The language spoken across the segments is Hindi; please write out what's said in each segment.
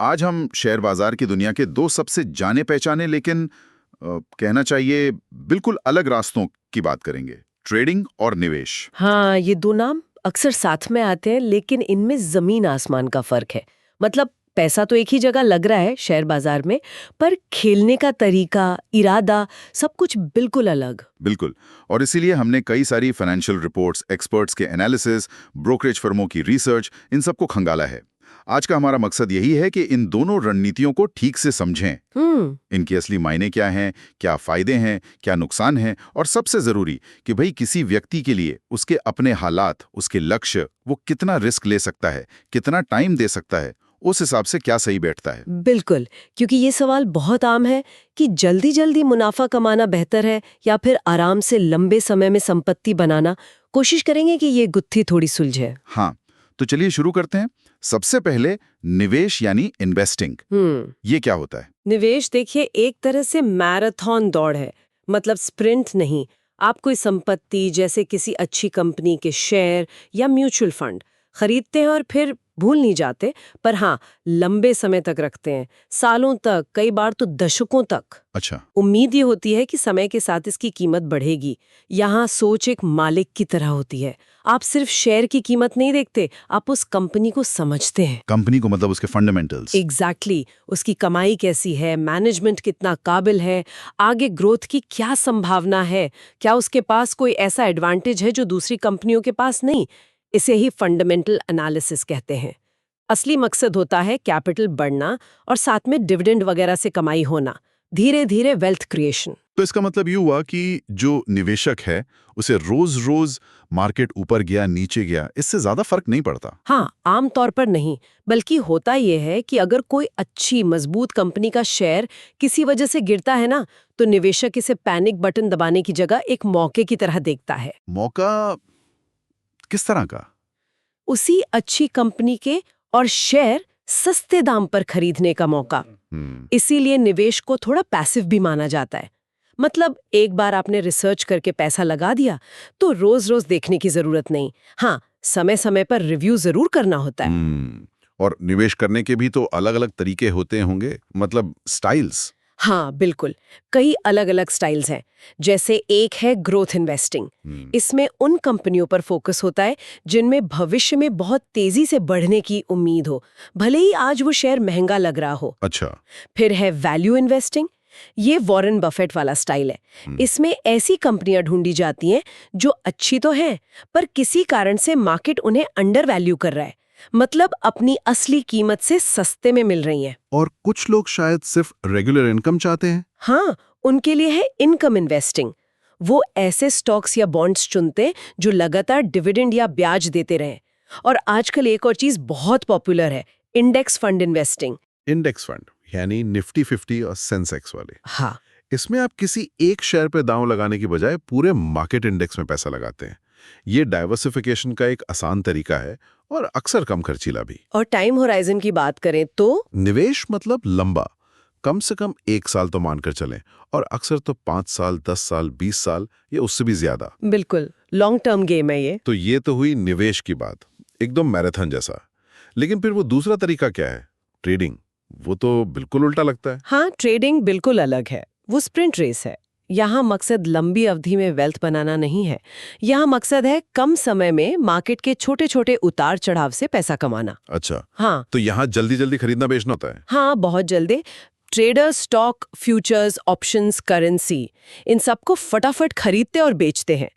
आज हम शेयर बाजार की दुनिया के दो सबसे जाने पहचाने लेकिन कहना चाहिए बिल्कुल अलग रास्तों की बात करेंगे, ट्रेडिंग और निवेश। हाँ, ये दो नाम अक्सर साथ में आते हैं, लेकिन इनमें जमीन आसमान का फर्क है। मतलब पैसा तो एक ही जगह लग रहा है शेयर बाजार में, पर खेलने का तरीका, इरादा, सब कुछ बिल्कुल अलग। बिल्कुल। और इसीलिए हमने कई सारी फाइनेंशियल रिपोर्ट्स, एक्सपर्ट्स के एनालिसिस, ब्रोकरेज फर्मों की रिसर्च, इन सबको खंगाला है। आज का हमारा मकसद यही है कि इन दोनों रणनीतियों को ठीक से समझें। इनकी असली मायने क्या हैं, क्या फायदे हैं, क्या नुकसान हैं, और सबसे जरूरी कि भाई किसी व्यक्ति के लिए उसके अपने हालात, उसके लक्ष्य, वो कितना रिस्क ले सकता है, कितना टाइम दे सकता है, उस हिसाब से क्या सही बैठता है। बिल्कुल, क्योंकि ये सवाल बहुत आम है कि जल्दी जल्दी मुनाफा कमाना बेहतर है या फिर आराम से लंबे समय में संपत्ति बनाना। कोशिश करेंगे कि ये गुत्थी थोड़ी सुलझे। हाँ, तो चलिए शुरू करते हैं। सबसे पहले निवेश यानी इन्वेस्टिंग। ये क्या होता है? निवेश देखिए एक तरह से मैराथन दौड़ है, मतलब स्प्रिंट नहीं। आप कोई संपत्ति जैसे किसी अच्छी कंपनी के शेयर या म्यूचुअल फंड खरीदते हैं और फिर भूल नहीं जाते, पर हाँ लंबे समय तक रखते हैं, सालों तक, कई बार तो दशकों तक। अच्छा। उम्मीद ये होती है कि समय के साथ इसकी कीमत बढ़ेगी। यहाँ सोच एक मालिक की तरह होती है। आप सिर्फ शेयर की कीमत नहीं देखते, आप उस कंपनी को समझते हैं। कंपनी को मतलब उसके फंडामेंटल्स। एग्जैक्टली उसकी कमाई कैसी है, मैनेजमेंट कितना काबिल है, आगे ग्रोथ की क्या संभावना है, क्या उसके पास कोई ऐसा एडवांटेज है जो दूसरी कंपनियों के पास नहीं। इसे ही फंडामेंटल एनालिसिस कहते हैं। असली मकसद होता है कैपिटल बढ़ना और साथ में डिविडेंड वगैरह से कमाई होना, धीरे धीरे वेल्थ क्रिएशन। तो इसका मतलब ये हुआ कि जो निवेशक है उसे रोज रोज मार्केट ऊपर गया नीचे गया इससे ज्यादा फर्क नहीं पड़ता। हाँ, आमतौर पर नहीं, बल्कि होता यह है कि अगर कोई अच्छी मजबूत कंपनी का शेयर किसी वजह से गिरता है ना, तो निवेशक इसे पैनिक बटन दबाने की जगह एक मौके की तरह देखता है। मौका किस तरह का? उसी अच्छी कंपनी के और शेयर सस्ते दाम पर खरीदने का मौका। इसीलिए निवेश को थोड़ा पैसिव भी माना जाता है। मतलब एक बार आपने रिसर्च करके पैसा लगा दिया तो रोज रोज देखने की जरूरत नहीं। हाँ, समय समय पर रिव्यू जरूर करना होता है। और निवेश करने के भी तो अलग अलग तरीके होते होंगे, मतलब स्टाइल्स। हाँ बिल्कुल, कई अलग अलग स्टाइल्स हैं। जैसे एक है ग्रोथ इन्वेस्टिंग। इसमें उन कंपनियों पर फोकस होता है जिनमें भविष्य में बहुत तेजी से बढ़ने की उम्मीद हो, भले ही आज वो शेयर महंगा लग रहा हो। अच्छा। फिर है वैल्यू इन्वेस्टिंग। ये वॉरेन बफेट वाला स्टाइल है। इसमें ऐसी कंपनियां ढूंढी जाती हैं जो अच्छी तो हैं, पर किसी कारण से मार्केट उन्हें अंडर वैल्यू कर रहा है, मतलब अपनी असली कीमत से सस्ते में मिल रही हैं। और कुछ लोग शायद सिर्फ रेगुलर इनकम चाहते हैं। हाँ, उनके लिए है इनकम इन्वेस्टिंग। वो ऐसे स्टॉक्स या बॉन्ड्स चुनते हैं जो लगातार डिविडेंड या ब्याज देते रहें। और आजकल एक और चीज बहुत पॉपुलर है, index fund investing. Index fund यानी निफ्टी 50 और सेंसेक्स वाले। हाँ, इसमें आप किसी एक शेयर पे दांव लगाने की बजाय पूरे मार्केट इंडेक्स में पैसा लगाते हैं। ये डाइवर्सिफिकेशन का एक आसान तरीका है और अक्सर कम खर्चीला भी। और टाइम होराइजन की बात करें तो निवेश मतलब लंबा, कम से कम 1 साल तो मानकर चलें, और अक्सर तो 5 साल, 10 साल, 20 साल या उससे भी ज्यादा। बिल्कुल लॉन्ग टर्म गेम है ये। तो ये तो हुई निवेश की बात, एकदम मैराथन जैसा। लेकिन फिर वो दूसरा तरीका क्या है, ट्रेडिंग? वो तो बिल्कुल उल्टा लगता है। हाँ, ट्रेडिंग बिल्कुल अलग है। वो स्प्रिंट रेस है। यहाँ मकसद लंबी अवधि में वेल्थ बनाना नहीं है। यहाँ मकसद है कम समय में मार्केट के छोटे छोटे उतार चढ़ाव से पैसा कमाना। अच्छा। हाँ, तो यहाँ जल्दी जल्दी खरीदना बेचना होता है। हाँ, बहुत जल्दी। Trader stock, futures, options, currency, इन सबको फटाफट खरीदते और बेचते हैं।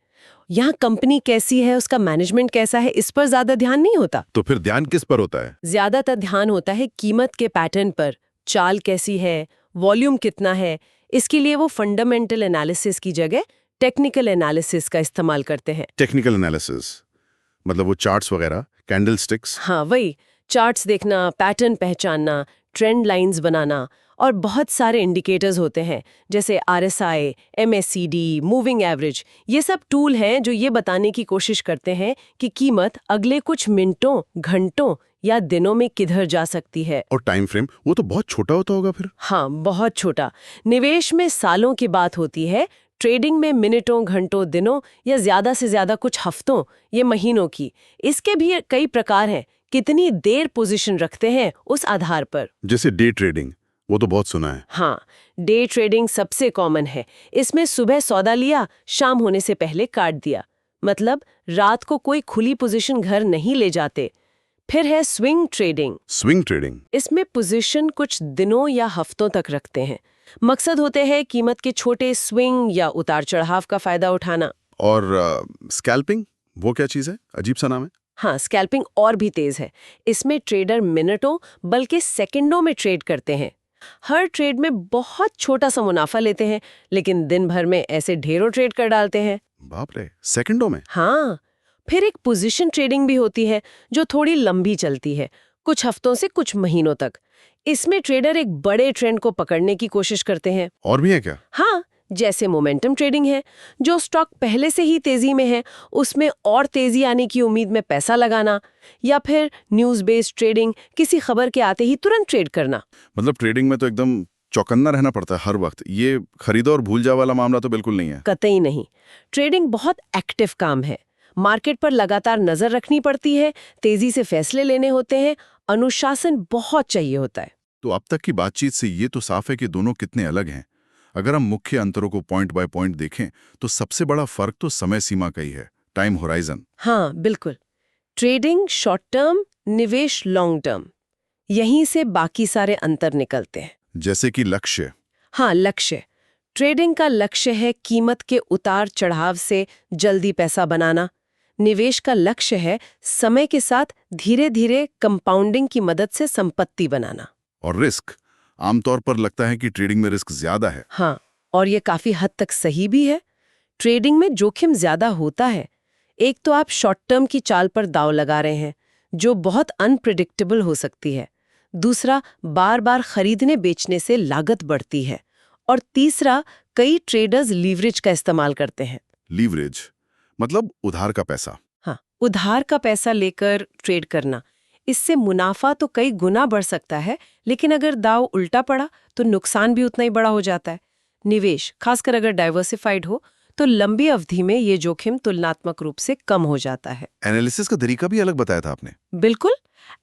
यहाँ कंपनी कैसी है, उसका मैनेजमेंट कैसा है, इस पर ज्यादा ध्यान नहीं होता। तो फिर ध्यान किस पर होता है? ज्यादातर ध्यान होता है कीमत के पैटर्न पर, चाल कैसी है, वॉल्यूम कितना है। इसके लिए वो फंडामेंटल एनालिसिस की जगह टेक्निकल एनालिसिस का इस्तेमाल करते हैं। टेक्निकल एनालिसिस मतलब वो चार्ट्स वगैरह, कैंडलस्टिक्स। हाँ, वही चार्ट्स देखना, पैटर्न पहचानना, ट्रेंड लाइंस बनाना, और बहुत सारे इंडिकेटर्स होते हैं जैसे RSI, MACD, मूविंग एवरेज। ये सब टूल हैं जो ये बताने की कोशिश करते हैं कि कीमत अगले कुछ मिनटों, घंटों या दिनों में किधर जा सकती है। और टाइम फ्रेम वो तो बहुत छोटा होता होगा फिर। हाँ, बहुत छोटा। निवेश में सालों की बात होती है, ट्रेडिंग में मिनटों, घंटों, दिनों या ज्यादा से ज्यादा कुछ हफ्तों या महीनों की। इसके भी कई प्रकार हैं, कितनी देर पोजीशन रखते हैं उस आधार पर। जैसे डे ट्रेडिंग, वो तो बहुत सुना है। हाँ, डे ट्रेडिंग सबसे कॉमन है। इसमें सुबह सौदा लिया, शाम होने से पहले काट दिया। मतलब रात को कोई खुली पोजीशन घर नहीं ले जाते। फिर है स्विंग ट्रेडिंग। स्विंग ट्रेडिंग, इसमें पोजीशन कुछ दिनों या हफ्तों तक रखते हैं। मकसद होते हैं कीमत के छोटे स्विंग या उतार चढ़ाव का फायदा उठाना। और स्कैल्पिंग, वो क्या चीज़ है? अजीब सा नाम है। हाँ, स्कैल्पिंग और भी तेज है। इसमें ट्रेडर मिनटों बल्कि सेकंडों में ट्रेड करते हैं। हर ट्रेड में बहुत छोटा सा मुनाफा लेते हैं, लेकिन दिन भर में ऐसे ढेरों ट्रेड कर डालते हैं। बाप रे, सेकंडों में? हाँ, फिर एक पोजीशन ट्रेडिंग भी होती है जो थोड़ी लंबी चलती है, कुछ हफ्तों से कुछ महीनों तक। इसमें ट्रेडर एक बड़े ट्रेंड को पकड़ने की कोशिश करते हैं। और भी है क्या? हाँ, जैसे मोमेंटम ट्रेडिंग है, जो स्टॉक पहले से ही तेजी में है उसमें और तेजी आने की उम्मीद में पैसा लगाना, या फिर न्यूज़ बेस्ड ट्रेडिंग, किसी खबर के आते ही तुरंत ट्रेड करना। मतलब ट्रेडिंग में तो एकदम चौकन्ना रहना पड़ता है हर वक्त। ये खरीदो और भूल जाओ वाला मामला तो बिल्कुल नहीं है। कतई नहीं। ट्रेडिंग बहुत एक्टिव काम है। मार्केट पर लगातार नजर रखनी पड़ती है, तेजी से फैसले लेने होते हैं, अनुशासन बहुत चाहिए होता है। तो अब तक की बातचीत से ये तो साफ है कि दोनों कितने अलग हैं। अगर हम मुख्य अंतरों को पॉइंट बाय पॉइंट देखें तो सबसे बड़ा फर्क तो समय सीमा का ही है, टाइम होराइजन। हाँ, बिल्कुल। ट्रेडिंग शॉर्ट टर्म, निवेश लॉन्ग टर्म। यहीं से बाकी सारे अंतर निकलते हैं। जैसे कि लक्ष्य। हाँ, लक्ष्य। ट्रेडिंग का लक्ष्य है कीमत के उतार चढ़ाव से जल्दी पैसा बनाना। निवेश का लक्ष्य है समय के साथ धीरे धीरे कंपाउंडिंग की मदद से संपत्ति बनाना। और रिस्क, आमतौर पर लगता है कि ट्रेडिंग में रिस्क ज्यादा है। हाँ, और ये काफी हद तक सही भी है। ट्रेडिंग में जोखिम ज्यादा होता है। एक तो आप शॉर्ट टर्म की चाल पर दांव लगा रहे हैं, जो बहुत अनप्रिडिक्टेबल हो सकती है। दूसरा, बार बार खरीदने बेचने से लागत बढ़ती है। और तीसरा, कई ट्रेडर्स लीवरेज का इस्तेमाल करते हैं। लीवरेज मतलब उधार का पैसा। हाँ, उधार का पैसा लेकर ट्रेड करना। इससे मुनाफा तो कई गुना बढ़ सकता है, लेकिन अगर दांव उल्टा पड़ा तो नुकसान भी उतना ही बड़ा हो जाता है। निवेश, खासकर अगर डाइवर्सिफाइड हो, तो लंबी अवधि में ये जोखिम तुलनात्मक रूप से कम हो जाता है। एनालिसिस का तरीका भी अलग बताया था आपने। बिल्कुल,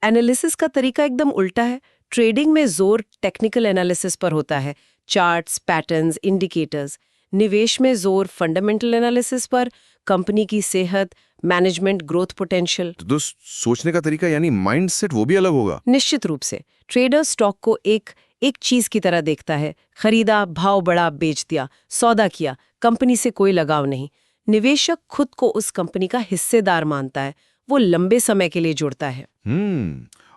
एनालिसिस का तरीका एकदम उल्टा है। ट्रेडिंग में जोर टेक्निकल एनालिसिस पर होता है, चार्ट्स, पैटर्न्स, इंडिकेटर्स। निवेश में जोर फंडामेंटल एनालिसिस पर, कंपनी की सेहत, मैनेजमेंट, ग्रोथ पोटेंशियल। तो सोचने का तरीका यानी माइंडसेट वो भी अलग होगा। निश्चित रूप से। ट्रेडर स्टॉक को एक चीज की तरह देखता है। खरीदा, भाव बढ़ा, बेच दिया, सौदा किया, कंपनी से कोई लगाव नहीं। निवेशक खुद को उस कंपनी का हिस्सेदार मानता है, वो लंबे समय के लिए जुड़ता है।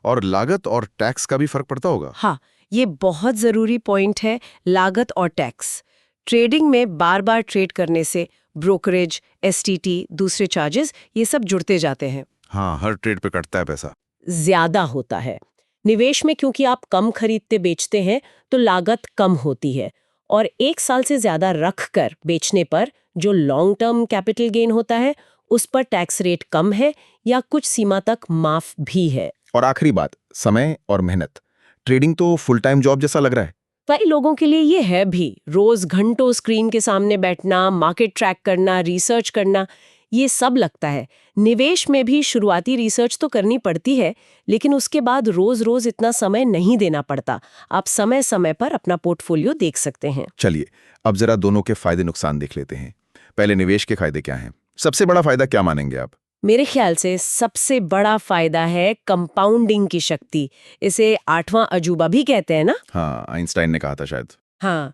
और लागत और टैक्स का भी फर्क पड़ता होगा। हाँ, ये बहुत जरूरी पॉइंट है, लागत और टैक्स। ट्रेडिंग में बार बार ट्रेड करने से ब्रोकरेज, एसटीटी, दूसरे चार्जेस, ये सब जुड़ते जाते हैं। हाँ, हर ट्रेड पे कटता है पैसा। ज्यादा होता है। निवेश में क्योंकि आप कम खरीदते बेचते हैं तो लागत कम होती है, और 1 साल से ज्यादा रख कर बेचने पर जो लॉन्ग टर्म कैपिटल गेन होता है उस पर टैक्स रेट कम है या कुछ सीमा तक माफ भी है। और आखिरी बात, समय और मेहनत। ट्रेडिंग तो फुल टाइम जॉब जैसा लग रहा है। कई लोगों के लिए ये है भी। रोज घंटों स्क्रीन के सामने बैठना, मार्केट ट्रैक करना, रिसर्च करना, ये सब लगता है। निवेश में भी शुरुआती रिसर्च तो करनी पड़ती है, लेकिन उसके बाद रोज रोज इतना समय नहीं देना पड़ता। आप समय समय पर अपना पोर्टफोलियो देख सकते हैं। चलिए, अब जरा दोनों के फायदे नुकसान देख लेते हैं। पहले निवेश के फायदे क्या हैं? सबसे बड़ा फायदा क्या मानेंगे आप? मेरे ख्याल से सबसे बड़ा फायदा है कंपाउंडिंग की शक्ति। इसे 8वां अजूबा भी कहते हैं ना। हाँ, आइंस्टाइन ने कहा था शायद। हाँ,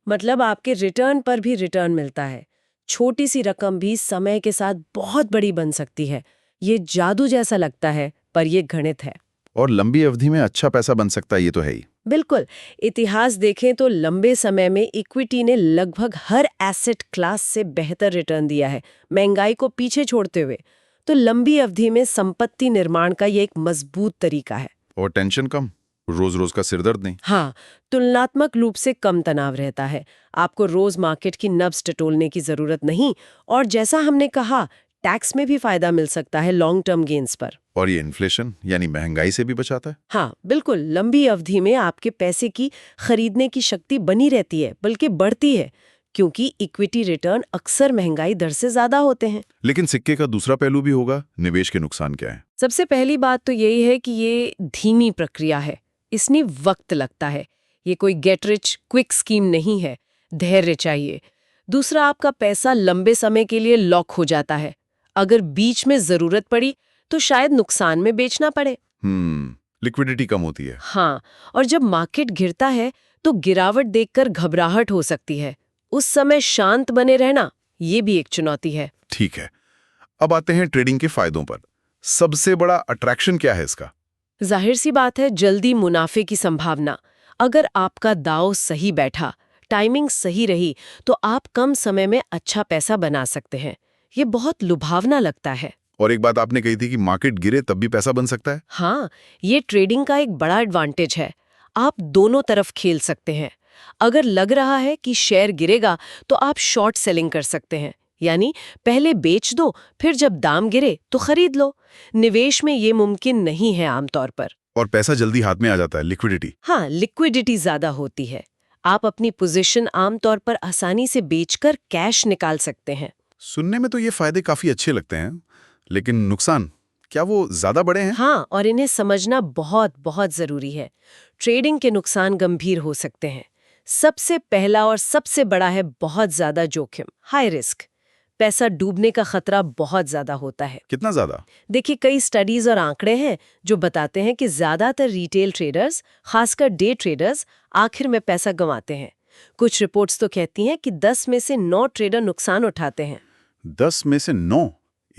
मतलब आपके रिटर्न पर भी रिटर्न मिलता है। छोटी सी रकम भी समय के साथ बहुत बड़ी बन सकती है। ये जादू जैसा लगता है, पर ये गणित है। और लंबी अवधि में अच्छा पैसा बन सकता है, ये तो है ही। बिल्कुल। इतिहास देखें तो लंबे समय में इक्विटी ने लगभग हर एसेट क्लास से बेहतर रिटर्न दिया है, महंगाई को पीछे छोड़ते हुए। तो लंबी अवधि में संपत्ति निर्माण का ये एक मजबूत तरीका है। और टेंशन कम, रोज रोज का सिरदर्द नहीं। हाँ, तुलनात्मक रूप से कम तनाव रहता है। आपको रोज मार्केट की नब्ज टटोलने की जरूरत नहीं। और जैसा हमने कहा, टैक्स में भी फायदा मिल सकता है लॉन्ग टर्म गेन्स पर। और ये इन्फ्लेशन यानी महंगाई से भी बचाता है। हाँ, बिल्कुल। लंबी अवधि में आपके पैसे की खरीदने की शक्ति बनी रहती है, बल्कि बढ़ती है, क्योंकि इक्विटी रिटर्न अक्सर महंगाई दर से ज्यादा होते हैं। लेकिन सिक्के का दूसरा पहलू भी होगा, निवेश के नुकसान क्या है? सबसे पहली बात तो यही है कि ये धीमी प्रक्रिया है, इसमें वक्त लगता है। ये कोई गेट रिच क्विक स्कीम नहीं है, धैर्य चाहिए। दूसरा, आपका पैसा लंबे समय के लिए लॉक हो जाता है। अगर बीच में जरूरत पड़ी तो शायद नुकसान में बेचना पड़े। लिक्विडिटी कम होती है। हाँ, और जब मार्केट गिरता है तो गिरावट देखकर घबराहट हो सकती है। उस समय शांत बने रहना, ये भी एक चुनौती है। ठीक है, अब आते हैं ट्रेडिंग के फायदों पर। सबसे बड़ा अट्रैक्शन क्या है इसका? जाहिर सी बात है, जल्दी मुनाफे की संभावना। अगर आपका दांव सही बैठा, टाइमिंग सही रही, तो आप कम समय में अच्छा पैसा बना सकते हैं। ये बहुत लुभावना लगता है। और एक बात आपने कही थी कि मार्केट गिरे तब भी पैसा बन सकता है। हाँ, ये ट्रेडिंग का एक बड़ा एडवांटेज है। आप दोनों तरफ खेल सकते हैं। अगर लग रहा है कि शेयर गिरेगा तो आप शॉर्ट सेलिंग कर सकते हैं, यानी पहले बेच दो, फिर जब दाम गिरे तो खरीद लो। निवेश में ये मुमकिन नहीं है आमतौर पर। और पैसा जल्दी हाथ में आ जाता है, लिक्विडिटी। हाँ, लिक्विडिटी ज्यादा होती है। आप अपनी पोजीशन आमतौर पर आसानी से बेचकर कैश निकाल सकते हैं। सुनने में तो ये फायदे काफी अच्छे लगते हैं, लेकिन नुकसान क्या वो ज्यादा बड़े हैं? हाँ, और इन्हें समझना बहुत बहुत जरूरी है। ट्रेडिंग के नुकसान गंभीर हो सकते हैं। सबसे पहला और सबसे बड़ा है बहुत ज्यादा जोखिम, हाई रिस्क। पैसा डूबने का खतरा बहुत ज्यादा होता है। कितना ज्यादा? देखिए, कई स्टडीज और आंकड़े हैं जो बताते हैं कि ज्यादातर रिटेल ट्रेडर्स, खासकर डे ट्रेडर्स, आखिर में पैसा गंवाते हैं। कुछ रिपोर्ट्स तो कहती हैं कि 10 में से 9 ट्रेडर नुकसान उठाते हैं। 10 में से 9?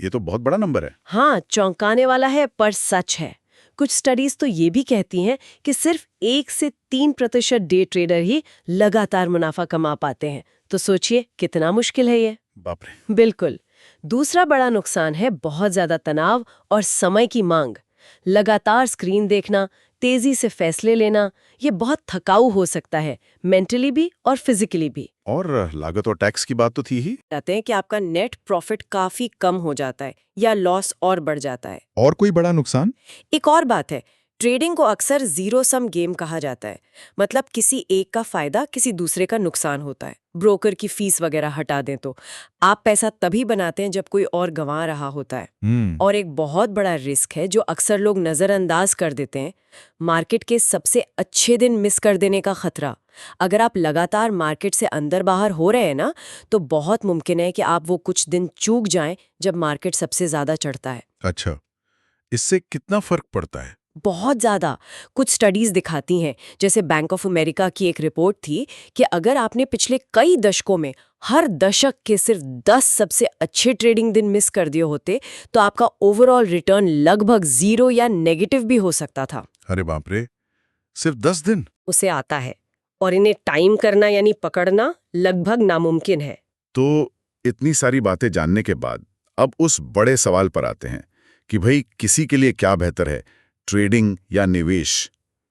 ये तो बहुत बड़ा नंबर है। हाँ, चौंकाने वाला है पर सच है। कुछ स्टडीज तो ये भी कहती हैं कि सिर्फ 1 से 3% डे ट्रेडर ही लगातार मुनाफा कमा पाते हैं। तो सोचिए कितना मुश्किल है ये। बाप रे। बिल्कुल। दूसरा बड़ा नुकसान है बहुत ज्यादा तनाव और समय की मांग। लगातार स्क्रीन देखना, तेजी से फैसले लेना, ये बहुत थकाऊ हो सकता है, मेंटली भी और फिजिकली भी। और लागत और टैक्स की बात तो थी ही। कहते हैं कि आपका नेट प्रॉफिट काफी कम हो जाता है या लॉस और बढ़ जाता है। और कोई बड़ा नुकसान? एक और बात है, ट्रेडिंग को अक्सर जीरो सम गेम कहा जाता है। मतलब किसी एक का फायदा किसी दूसरे का नुकसान होता है। ब्रोकर की फीस वगैरह हटा दें तो आप पैसा तभी बनाते हैं जब कोई और गंवा रहा होता है। और एक बहुत बड़ा रिस्क है जो अक्सर लोग नजरअंदाज कर देते हैं, मार्केट के सबसे अच्छे दिन मिस कर देने का खतरा। अगर आप लगातार मार्केट से अंदर बाहर हो रहे हैं ना, तो बहुत मुमकिन है कि आप वो कुछ दिन चूक जाएं जब मार्केट सबसे ज्यादा चढ़ता है। अच्छा, इससे कितना फर्क पड़ता है? बहुत ज़्यादा। कुछ स्टडीज़ दिखाती हैं, जैसे बैंक ऑफ अमेरिका की एक रिपोर्ट थी कि अगर आपने पिछले कई दशकों में हर दशक के सिर्फ 10 सबसे अच्छे ट्रेडिंग दिन मिस कर दिए होते, तो आपका ओवरऑल रिटर्न लगभग 0 या नेगेटिव भी हो सकता था। अरे बाप रे, सिर्फ 10 दिन? उसे आता है, और इन्हें टाइम करना यानी पकड़ना लगभग नामुमकिन है। तो इतनी सारी बातें जानने के बाद अब उस बड़े सवाल पर आते हैं कि भाई किसी के लिए क्या बेहतर है, ट्रेडिंग या निवेश?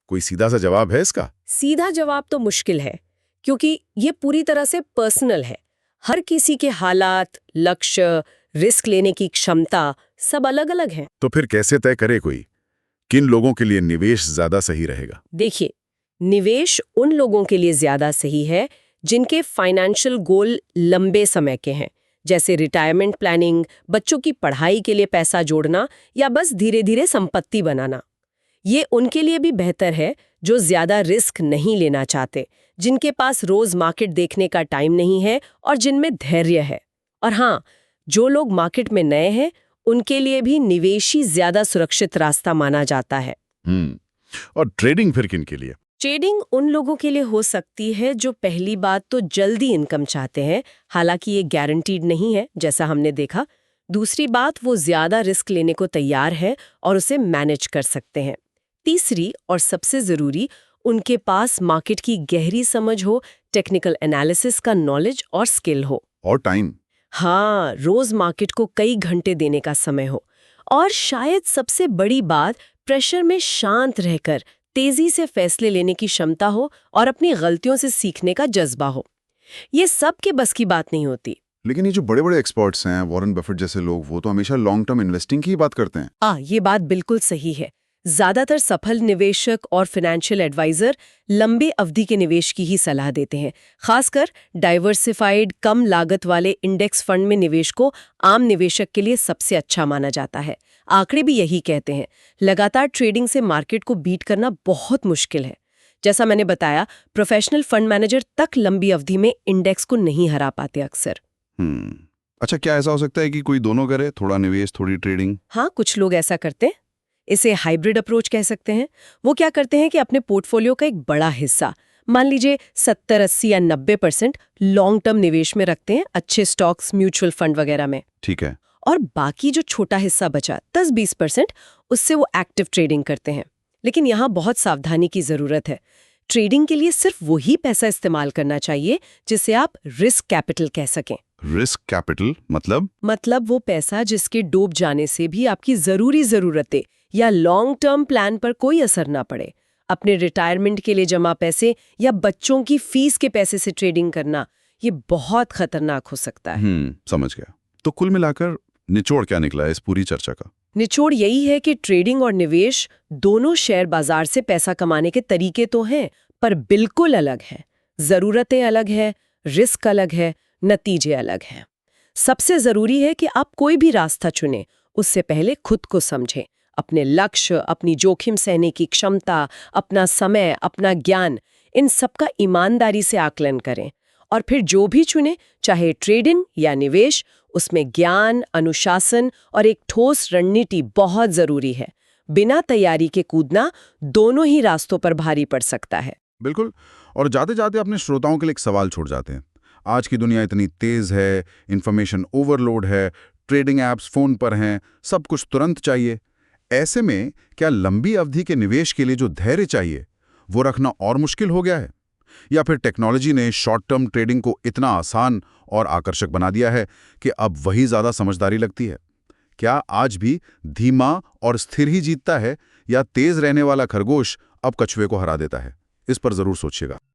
कोई सीधा सा जवाब है इसका? सीधा जवाब तो मुश्किल है, क्योंकि ये पूरी तरह से पर्सनल है। हर किसी के हालात, लक्ष्य, रिस्क लेने की क्षमता सब अलग-अलग हैं। तो फिर कैसे तय करे कोई किन लोगों के लिए निवेश ज्यादा सही रहेगा? देखिए, निवेश उन लोगों के लिए ज्यादा सही है जिनके फाइनेंशियल गोल लंबे समय के हैं, जैसे रिटायरमेंट प्लानिंग, बच्चों की पढ़ाई के लिए पैसा जोड़ना या बस धीरे-धीरे संपत्ति बनाना। ये उनके लिए भी बेहतर है जो ज्यादा रिस्क नहीं लेना चाहते, जिनके पास रोज मार्केट देखने का टाइम नहीं है और जिनमें धैर्य है। और हाँ, जो लोग मार्केट में नए हैं, उनके लिए भी निवेश ही ज्यादा सुरक्षित रास्ता माना जाता है। और ट्रेडिंग फिर किन के लिए? ट्रेडिंग उन लोगों के लिए हो सकती है जो पहली बात तो जल्दी इनकम चाहते हैं, हालांकि ये गारंटीड नहीं है जैसा हमने देखा। दूसरी बात, वो ज्यादा रिस्क लेने को तैयार है और उसे मैनेज कर सकते हैं। तीसरी और सबसे जरूरी, उनके पास मार्केट की गहरी समझ हो, टेक्निकल एनालिसिस का नॉलेज और स्किल हो। और टाइम? हाँ, रोज मार्केट को कई घंटे देने का समय हो। और शायद सबसे बड़ी बात, प्रेशर में शांत रहकर तेजी से फैसले लेने की क्षमता हो और अपनी गलतियों से सीखने का जज्बा हो। ये सब के बस की बात नहीं होती। लेकिन ये जो बड़े बड़े एक्सपर्ट्स हैं, वॉरेन बफेट जैसे लोग, वो तो हमेशा लॉन्ग टर्म इन्वेस्टिंग की ही बात करते हैं। ये बात बिल्कुल सही है। ज्यादातर सफल निवेशक और फाइनेंशियल एडवाइजर लंबे अवधि के निवेश की ही सलाह देते हैं। खासकर डाइवर्सिफाइड कम लागत वाले इंडेक्स फंड में निवेश को आम निवेशक के लिए सबसे अच्छा माना जाता है। आंकड़े भी यही कहते हैं। लगातार ट्रेडिंग से मार्केट को बीट करना बहुत मुश्किल है। जैसा मैंने बताया, प्रोफेशनल फंड मैनेजर तक लंबी अवधि में इंडेक्स को नहीं हरा पाते अक्सर। अच्छा, क्या ऐसा हो सकता है कि कोई दोनों करे, थोड़ा निवेश थोड़ी ट्रेडिंग? हाँ, कुछ लोग ऐसा करते हैं। इसे हाइब्रिड अप्रोच कह सकते हैं। वो क्या करते हैं कि अपने पोर्टफोलियो का एक बड़ा हिस्सा, मान लीजिए 70, 80 या 90% लॉन्ग टर्म निवेश में रखते हैं, अच्छे स्टॉक्स, म्यूचुअल फंड वगैरह में। ठीक है। और बाकी जो छोटा हिस्सा बचा 10-20%, उससे वो एक्टिव ट्रेडिंग करते हैं। लेकिन यहाँ बहुत सावधानी की जरूरत है। ट्रेडिंग के लिए सिर्फ वही पैसा इस्तेमाल करना चाहिए जिसे आप रिस्क कैपिटल कह सकें। रिस्क कैपिटल मतलब वो पैसा जिसके डूब जाने से भी आपकी जरूरी जरूरतें या लॉन्ग टर्म प्लान पर कोई असर ना पड़े। अपने रिटायरमेंट के लिए जमा पैसे या बच्चों की फीस के पैसे से ट्रेडिंग करना, ये बहुत खतरनाक हो सकता है। समझ गया। तो कुल मिलाकर निचोड़ क्या निकला है इस पूरी चर्चा का? निचोड़ यही है कि ट्रेडिंग और निवेश दोनों शेयर बाजार से पैसा कमाने के तरीके तो हैं, पर बिल्कुल अलग हैं। जरूरतें अलग है, रिस्क अलग है, नतीजे अलग हैं। सबसे जरूरी है कि आप कोई भी रास्ता चुनें, उससे पहले खुद को समझें। अपने लक्ष्य, अपनी जोखिम सहने की क्षमता, अपना समय, अपना ज्ञान, इन सबका ईमानदारी से आकलन करें। और फिर जो भी चुने, चाहे ट्रेडिंग या निवेश, उसमें ज्ञान, अनुशासन और एक ठोस रणनीति बहुत जरूरी है। बिना तैयारी के कूदना दोनों ही रास्तों पर भारी पड़ सकता है। बिल्कुल। और जाते जाते अपने श्रोताओं के लिए एक सवाल छोड़ जाते हैं। आज की दुनिया इतनी तेज है, इंफॉर्मेशन ओवरलोड है, ट्रेडिंग ऐप्स फोन पर हैं, सब कुछ तुरंत चाहिए। ऐसे में क्या लंबी अवधि के निवेश के लिए जो धैर्य चाहिए वो रखना और मुश्किल हो गया है? या फिर टेक्नोलॉजी ने शॉर्ट टर्म ट्रेडिंग को इतना आसान और आकर्षक बना दिया है कि अब वही ज्यादा समझदारी लगती है? क्या आज भी धीमा और स्थिर ही जीतता है, या तेज रहने वाला खरगोश अब कछुए को हरा देता है? इस पर जरूर सोचिएगा।